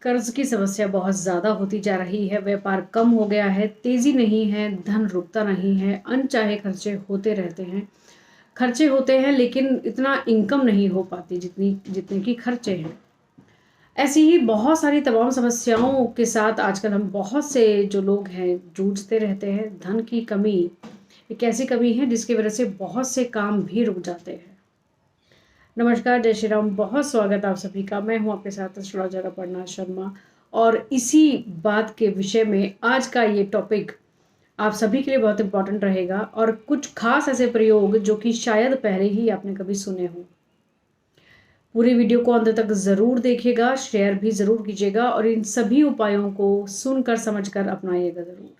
कर्ज की समस्या बहुत ज़्यादा होती जा रही है, व्यापार कम हो गया है, तेज़ी नहीं है, धन रुकता नहीं है, अनचाहे खर्चे होते रहते हैं। खर्चे होते हैं लेकिन इतना इनकम नहीं हो पाती जितनी जितने की खर्चे हैं। ऐसी ही बहुत सारी तमाम समस्याओं के साथ आजकल हम बहुत से जो लोग हैं जूझते रहते हैं। धन की कमी एक ऐसी कमी है जिसकी वजह से बहुत से काम भी रुक जाते हैं। नमस्कार, जय श्री राम। बहुत स्वागत आप सभी का। मैं हूँ आपके साथ एस्ट्रोलॉजर अपर्णा शर्मा और इसी बात के विषय में आज का ये टॉपिक आप सभी के लिए बहुत इम्पोर्टेंट रहेगा और कुछ खास ऐसे प्रयोग जो कि शायद पहले ही आपने कभी सुने हों। पूरी वीडियो को अंत तक ज़रूर देखिएगा, शेयर भी ज़रूर कीजिएगा और इन सभी उपायों को सुनकर समझकर अपनाइएगा ज़रूर।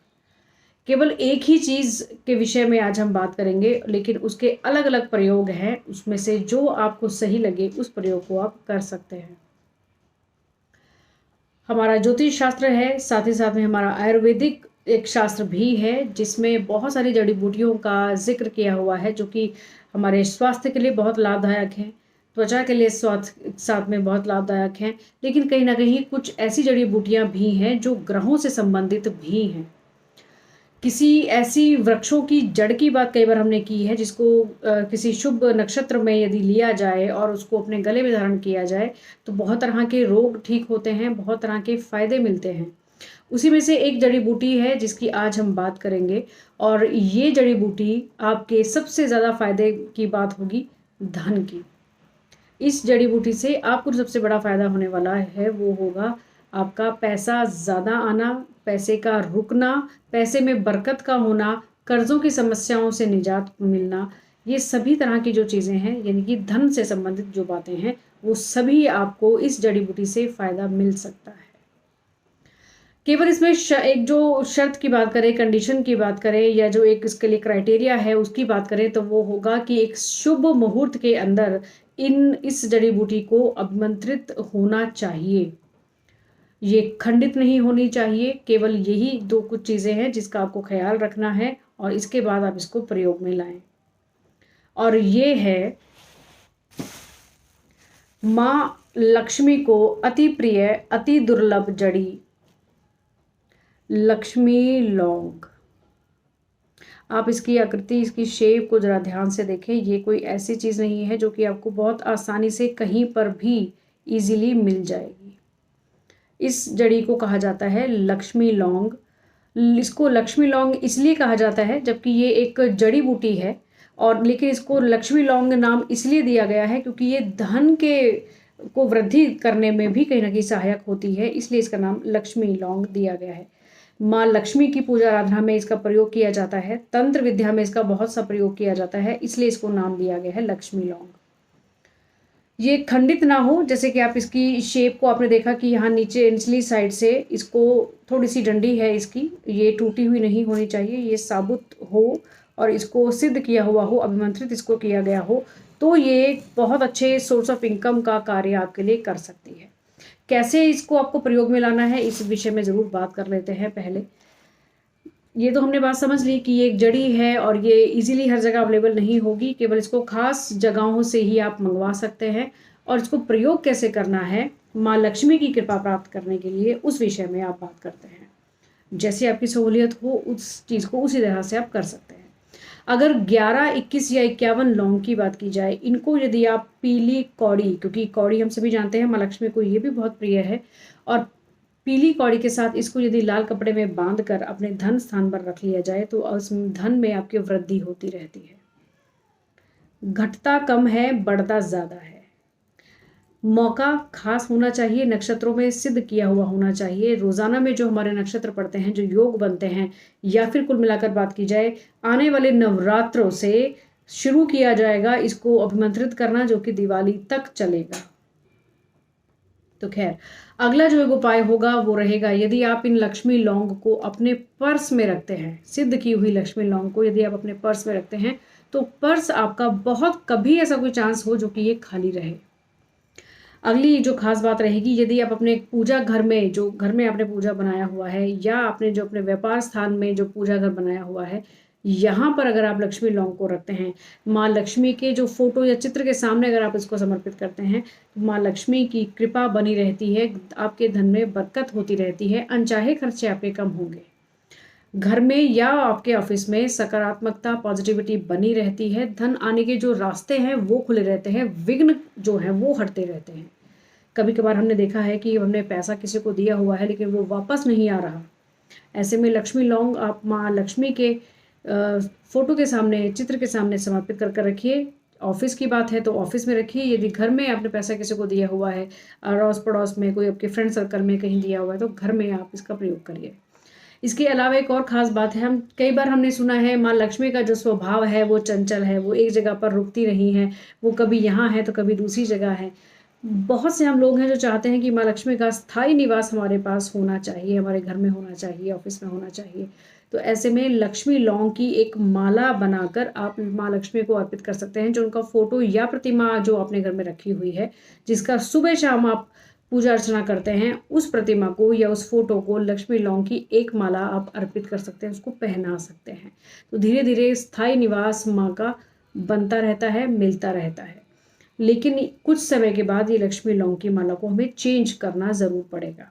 केवल एक ही चीज़ के विषय में आज हम बात करेंगे, लेकिन उसके अलग अलग प्रयोग हैं। उसमें से जो आपको सही लगे उस प्रयोग को आप कर सकते हैं। हमारा ज्योतिष शास्त्र है, साथ ही साथ में हमारा आयुर्वेदिक एक शास्त्र भी है जिसमें बहुत सारी जड़ी बूटियों का जिक्र किया हुआ है जो कि हमारे स्वास्थ्य के लिए बहुत लाभदायक हैं, त्वचा के लिए स्वास्थ्य साथ में बहुत लाभदायक हैं। लेकिन कहीं ना कहीं कुछ ऐसी जड़ी बूटियां भी हैं जो ग्रहों से संबंधित भी हैं। किसी ऐसी वृक्षों की जड़ की बात कई बार हमने की है जिसको किसी शुभ नक्षत्र में यदि लिया जाए और उसको अपने गले में धारण किया जाए तो बहुत तरह के रोग ठीक होते हैं, बहुत तरह के फायदे मिलते हैं। उसी में से एक जड़ी बूटी है जिसकी आज हम बात करेंगे और ये जड़ी बूटी आपके सबसे ज़्यादा फायदे की बात होगी धन की। इस जड़ी बूटी से आपको जो सबसे बड़ा फायदा होने वाला है वो होगा आपका पैसा ज़्यादा आना, पैसे का रुकना, पैसे में बरकत का होना, कर्ज़ों की समस्याओं से निजात मिलना। ये सभी तरह की जो चीज़ें हैं यानी कि धन से संबंधित जो बातें हैं वो सभी आपको इस जड़ी बूटी से फ़ायदा मिल सकता है। केवल इसमें एक जो शर्त की बात करें, कंडीशन की बात करें या जो एक इसके लिए क्राइटेरिया है उसकी बात करें तो वो होगा कि एक शुभ मुहूर्त के अंदर इस जड़ी बूटी को आमंत्रित होना चाहिए। ये खंडित नहीं होनी चाहिए। केवल यही दो कुछ चीज़ें हैं जिसका आपको ख्याल रखना है और इसके बाद आप इसको प्रयोग में लाएं। और ये है माँ लक्ष्मी को अति प्रिय, अति दुर्लभ जड़ी लक्ष्मी लौंग। आप इसकी आकृति, इसकी शेप को जरा ध्यान से देखें। ये कोई ऐसी चीज़ नहीं है जो कि आपको बहुत आसानी से कहीं पर भी इजीली मिल जाएगी। इस जड़ी को कहा जाता है लक्ष्मी लौंग। इसको लक्ष्मी लौंग इसलिए कहा जाता है जबकि ये एक जड़ी बूटी है और लेकिन इसको लक्ष्मी लौंग नाम इसलिए दिया गया है क्योंकि ये धन को वृद्धि करने में भी कहीं ना कहीं सहायक होती है, इसलिए इसका नाम लक्ष्मी लौंग दिया गया है। माँ लक्ष्मी की पूजा आराधना में इसका प्रयोग किया जाता है, तंत्र विद्या में इसका बहुत सा प्रयोग किया जाता है, इसलिए इसको नाम दिया गया है लक्ष्मी लौंग। ये खंडित ना हो, जैसे कि आप इसकी शेप को आपने देखा कि यहाँ नीचे निचली साइड से इसको थोड़ी सी डंडी है इसकी, ये टूटी हुई नहीं होनी चाहिए, ये साबुत हो और इसको सिद्ध किया हुआ हो, अभिमंत्रित इसको किया गया हो तो ये बहुत अच्छे सोर्स ऑफ इनकम का कार्य आपके लिए कर सकती है। कैसे इसको आपको प्रयोग में लाना है इस विषय में ज़रूर बात कर लेते हैं। पहले ये तो हमने बात समझ ली कि ये एक जड़ी है और ये इजीली हर जगह अवेलेबल नहीं होगी, केवल इसको खास जगहों से ही आप मंगवा सकते हैं। और इसको प्रयोग कैसे करना है माँ लक्ष्मी की कृपा प्राप्त करने के लिए उस विषय में आप बात करते हैं। जैसे आपकी सहूलियत हो उस चीज़ को उसी तरह से आप कर सकते हैं। अगर 11, 21 या 51 लौंग की बात की जाए, इनको यदि आप पीली कौड़ी, क्योंकि कौड़ी हम सभी जानते हैं माँ लक्ष्मी को ये भी बहुत प्रिय है, और पीली कौड़ी के साथ इसको यदि लाल कपड़े में बांधकर अपने धन स्थान पर रख लिया जाए तो उस धन में आपकी वृद्धि होती रहती है। घटता कम है, बढ़ता ज़्यादा है। मौका खास होना चाहिए, नक्षत्रों में सिद्ध किया हुआ होना चाहिए। रोजाना में जो हमारे नक्षत्र पड़ते हैं, जो योग बनते हैं, या फिर कुल मिलाकर बात की जाए आने वाले नवरात्रों से शुरू किया जाएगा इसको अभिमंत्रित करना, जो कि दिवाली तक चलेगा। तो खैर, अगला जो एक उपाय होगा वो रहेगा, यदि आप इन लक्ष्मी लौंग को अपने पर्स में रखते हैं, सिद्ध की हुई लक्ष्मी लौंग को यदि आप अपने पर्स में रखते हैं तो पर्स आपका बहुत कभी ऐसा कोई चांस हो जो कि ये खाली रहे। अगली जो खास बात रहेगी, यदि आप अपने पूजा घर में, जो घर में आपने पूजा बनाया हुआ है या आपने जो अपने व्यापार स्थान में जो पूजा घर बनाया हुआ है, यहाँ पर अगर आप लक्ष्मी लौंग को रखते हैं, माँ लक्ष्मी के जो फोटो या चित्र के सामने अगर आप इसको समर्पित करते हैं, तो माँ लक्ष्मी की कृपा बनी रहती है, आपके धन में बरकत होती रहती है, अनचाहे खर्चे आपके कम होंगे। घर में या आपके ऑफिस में सकारात्मकता, पॉजिटिविटी बनी रहती है, धन आने के जो रास्ते हैं वो खुले रहते हैं, विघ्न जो हैं वो हटते रहते हैं। कभी कभार हमने देखा है कि हमने पैसा किसी को दिया हुआ है लेकिन वो वापस नहीं आ रहा। ऐसे में लक्ष्मी लौंग आप माँ लक्ष्मी के फोटो के सामने, चित्र के सामने समर्पित कर कर रखिए। ऑफिस की बात है तो ऑफिस में रखिए। यदि घर में आपने पैसा किसी को दिया हुआ है, अड़ोस पड़ोस में, कोई आपके फ्रेंड सर्कल में कहीं दिया हुआ है, तो घर में आप इसका प्रयोग करिए। इसके अलावा एक और ख़ास बात है, हम कई बार हमने सुना है माँ लक्ष्मी का जो स्वभाव है वो चंचल है, वो एक जगह पर रुकती नहीं है, वो कभी यहाँ है तो कभी दूसरी जगह है। बहुत से हम लोग हैं जो चाहते हैं कि माँ लक्ष्मी का स्थायी निवास हमारे पास होना चाहिए, हमारे घर में होना चाहिए, ऑफिस में होना चाहिए। तो ऐसे में लक्ष्मी लौंग की एक माला बनाकर आप माँ लक्ष्मी को अर्पित कर सकते हैं, जो उनका फोटो या प्रतिमा जो अपने घर में रखी हुई है, जिसका सुबह शाम आप पूजा अर्चना करते हैं, उस प्रतिमा को या उस फोटो को लक्ष्मी लौंग की एक माला आप अर्पित कर सकते हैं, उसको पहना सकते हैं। तो धीरे धीरे स्थायी निवास माँ का बनता रहता है, मिलता रहता है। लेकिन कुछ समय के बाद ये लक्ष्मी लौंग की माला को हमें चेंज करना ज़रूर पड़ेगा।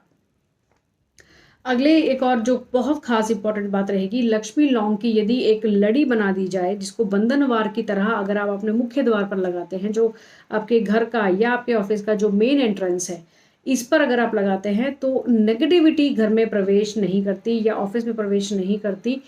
अगले एक और जो बहुत खास इंपॉर्टेंट बात रहेगी, लक्ष्मी लौंग की यदि एक लड़ी बना दी जाए, जिसको बंधनवार की तरह अगर आप अपने मुख्य द्वार पर लगाते हैं, जो आपके घर का या आपके ऑफिस का जो मेन एंट्रेंस है, इस पर अगर आप लगाते हैं तो नेगेटिविटी घर में प्रवेश नहीं करती या ऑफिस में प्रवेश नहीं करती।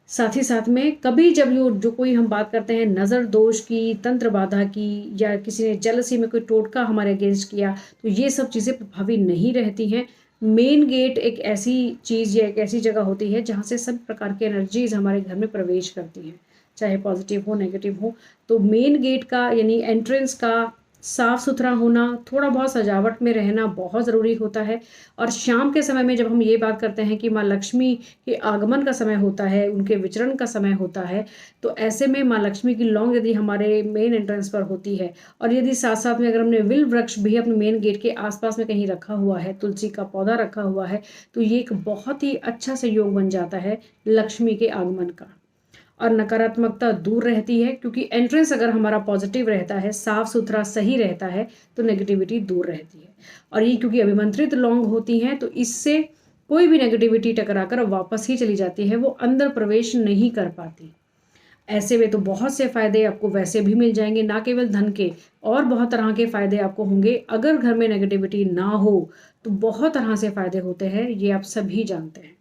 साथ ही साथ में कभी जब जो कोई हम बात करते हैं नज़र दोष की, तंत्र बाधा की, या किसी ने जेलसी में कोई टोटका हमारे अगेंस्ट किया, तो ये सब चीज़ें प्रभावी नहीं रहती हैं। मेन गेट एक ऐसी चीज़ या एक ऐसी जगह होती है जहाँ से सब प्रकार की एनर्जीज हमारे घर में प्रवेश करती हैं, चाहे पॉजिटिव हो नेगेटिव हो। तो मेन गेट का यानी एंट्रेंस का साफ सुथरा होना, थोड़ा बहुत सजावट में रहना बहुत ज़रूरी होता है। और शाम के समय में जब हम ये बात करते हैं कि माँ लक्ष्मी के आगमन का समय होता है, उनके विचरण का समय होता है, तो ऐसे में माँ लक्ष्मी की लौंग यदि हमारे मेन एंट्रेंस पर होती है, और यदि साथ साथ में अगर हमने विल वृक्ष भी अपने मेन गेट के आसपास में कहीं रखा हुआ है, तुलसी का पौधा रखा हुआ है, तो ये एक बहुत ही अच्छा संयोग बन जाता है लक्ष्मी के आगमन का। और नकारात्मकता दूर रहती है, क्योंकि एंट्रेंस अगर हमारा पॉजिटिव रहता है, साफ सुथरा सही रहता है, तो नेगेटिविटी दूर रहती है। और ये क्योंकि अभिमंत्रित लौंग होती हैं, तो इससे कोई भी नेगेटिविटी टकराकर वापस ही चली जाती है, वो अंदर प्रवेश नहीं कर पाती। ऐसे में तो बहुत से फायदे आपको वैसे भी मिल जाएंगे, ना केवल धन के, और बहुत तरह के फायदे आपको होंगे। अगर घर में नेगेटिविटी ना हो तो बहुत तरह से फायदे होते हैं, ये आप सभी जानते हैं।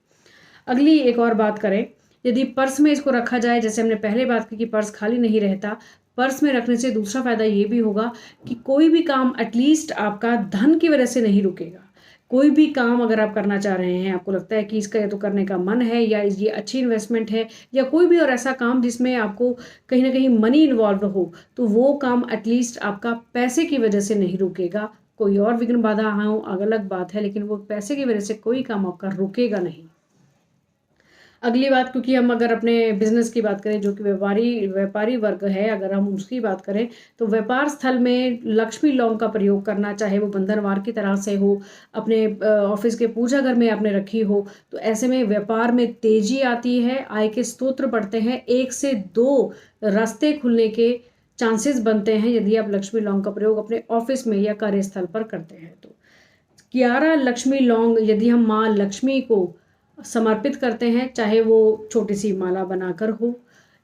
अगली एक और बात करें, यदि पर्स में इसको रखा जाए, जैसे हमने पहले बात की कि पर्स खाली नहीं रहता, पर्स में रखने से दूसरा फायदा ये भी होगा कि कोई भी काम एटलीस्ट आपका धन की वजह से नहीं रुकेगा। कोई भी काम अगर आप करना चाह रहे हैं, आपको लगता है कि इसका तो करने का मन है, या ये अच्छी इन्वेस्टमेंट है, या कोई भी और ऐसा काम जिसमें आपको कहीं ना कहीं मनी इन्वॉल्व हो, तो वो काम एटलीस्ट आपका पैसे की वजह से नहीं रुकेगा। कोई और विघ्न बाधा हो अलग बात है, लेकिन वो पैसे की वजह से कोई काम आपका रुकेगा नहीं। अगली बात, क्योंकि हम अगर अपने बिजनेस की बात करें, जो कि व्यापारी वर्ग है, अगर हम उसकी बात करें, तो व्यापार स्थल में लक्ष्मी लौंग का प्रयोग करना, चाहे वो बंधनवार की तरह से हो, अपने ऑफिस के पूजा घर में आपने रखी हो, तो ऐसे में व्यापार में तेजी आती है, आय के स्रोत बढ़ते हैं, 1 से 2 रास्ते खुलने के चांसेस बनते हैं यदि आप लक्ष्मी लौंग का प्रयोग अपने ऑफिस में या कार्यस्थल पर करते हैं। तो 11 लक्ष्मी लौंग यदि हम माँ लक्ष्मी को समर्पित करते हैं, चाहे वो छोटी सी माला बनाकर हो,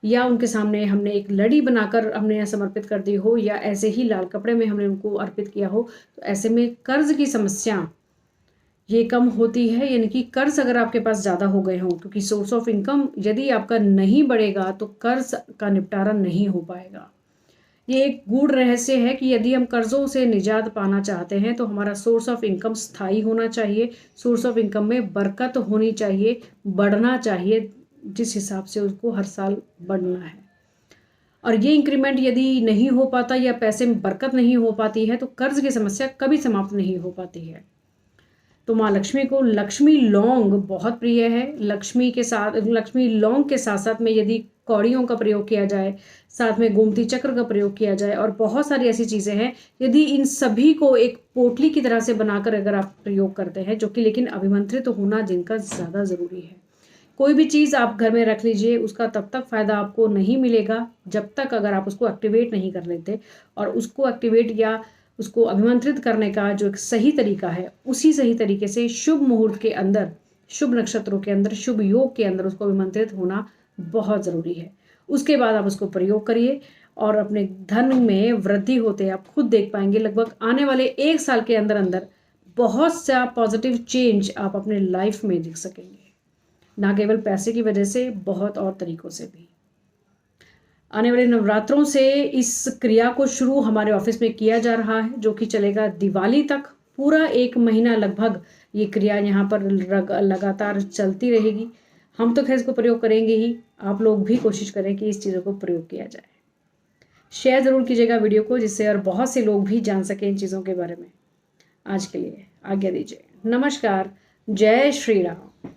या उनके सामने हमने एक लड़ी बनाकर हमने समर्पित कर दी हो, या ऐसे ही लाल कपड़े में हमने उनको अर्पित किया हो, तो ऐसे में कर्ज की समस्या ये कम होती है। यानी कि कर्ज अगर आपके पास ज़्यादा हो गए हों, क्योंकि सोर्स ऑफ इनकम यदि आपका नहीं बढ़ेगा तो कर्ज का निपटारा नहीं हो पाएगा। ये एक गूढ़ रहस्य है कि यदि हम कर्जों से निजात पाना चाहते हैं तो हमारा सोर्स ऑफ इनकम स्थायी होना चाहिए, सोर्स ऑफ इनकम में बरकत होनी चाहिए, बढ़ना चाहिए, जिस हिसाब से उसको हर साल बढ़ना है। और ये इंक्रीमेंट यदि नहीं हो पाता या पैसे में बरकत नहीं हो पाती है, तो कर्ज की समस्या कभी समाप्त नहीं हो पाती है। तो माँ लक्ष्मी को लक्ष्मी लौंग बहुत प्रिय है। लक्ष्मी लौंग के साथ साथ में यदि कौड़ियों का प्रयोग किया जाए, साथ में गोमती चक्र का प्रयोग किया जाए, और बहुत सारी ऐसी चीज़ें हैं, यदि इन सभी को एक पोटली की तरह से बनाकर अगर आप प्रयोग करते हैं, जो कि लेकिन अभिमंत्रित होना जिनका ज़्यादा ज़रूरी है, कोई भी चीज़ आप घर में रख लीजिए, उसका तब तक फ़ायदा आपको नहीं मिलेगा जब तक अगर आप उसको एक्टिवेट नहीं कर लेते। और उसको एक्टिवेट या उसको अभिमंत्रित करने का जो एक सही तरीका है, उसी सही तरीके से शुभ मुहूर्त के अंदर, शुभ नक्षत्रों के अंदर, शुभ योग के अंदर उसको अभिमंत्रित होना बहुत ज़रूरी है। उसके बाद आप उसको प्रयोग करिए और अपने धन में वृद्धि होते आप खुद देख पाएंगे। लगभग आने वाले 1 साल के अंदर अंदर बहुत सा पॉजिटिव चेंज आप अपने लाइफ में देख सकेंगे, ना केवल पैसे की वजह से, बहुत और तरीकों से भी। आने वाले नवरात्रों से इस क्रिया को शुरू हमारे ऑफिस में किया जा रहा है, जो कि चलेगा दिवाली तक। पूरा 1 महीना लगभग ये क्रिया यहाँ पर लगातार चलती रहेगी। हम तो खैर इसको प्रयोग करेंगे ही, आप लोग भी कोशिश करें कि इस चीज़ों को प्रयोग किया जाए। शेयर ज़रूर कीजिएगा वीडियो को, जिससे और बहुत से लोग भी जान सकें इन चीज़ों के बारे में। आज के लिए आज्ञा दीजिए। नमस्कार। जय श्री राम।